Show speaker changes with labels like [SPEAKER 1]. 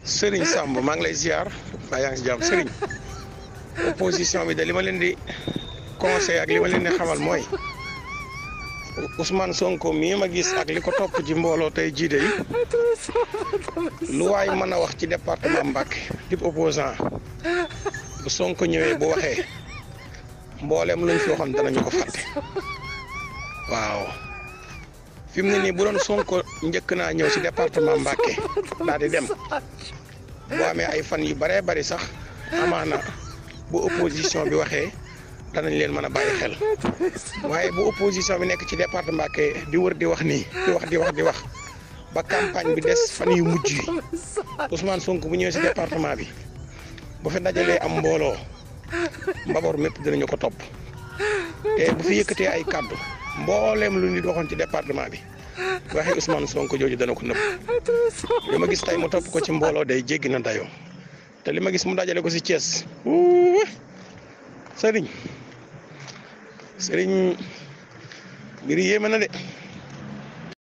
[SPEAKER 1] Serigne Samb maa ngi lay ziar ba yaa ngi si jàmm Serigne opposition bi de li ma leen di conseil ak li ma leen di xamal mooy Ousmane Sonko mii ma gis ak li ko topp ci mbooloo tey jiite yi lu waay mën a wax ci département Mbacké dip opposant bu Sonko ñëwee bu waxee mboolem luñ fi waxoon danañu ko fàtte waaw fi mu ne nii bu doon Sonko njëkk naa ñëw si département Mbacké daal di dem boo amee ay fan yu bëree bëri sax amaana bu opposition bi waxee danañ leen mën a bàyyi xel waaye bu opposition bi nekk ci département Mbacké di wër di wax nii di wax ba campagne bi des fan yu mujj yi Ousmane Sonko bu ñëwee si département bi bu fi dajalee am mbooloo mbaboor mépp dinañu ko topp te bu fi yëkkatee ay kàddu mbooleem lu nit waxoon ci département bi waxee Ousmane Sonko jooju dana ko nëbb li ma gis tey mu topp ko ci mbooloo day jéggi na dayoo te li ma gis mu dajale ko si Thiès Serigne mbir yéeme na de.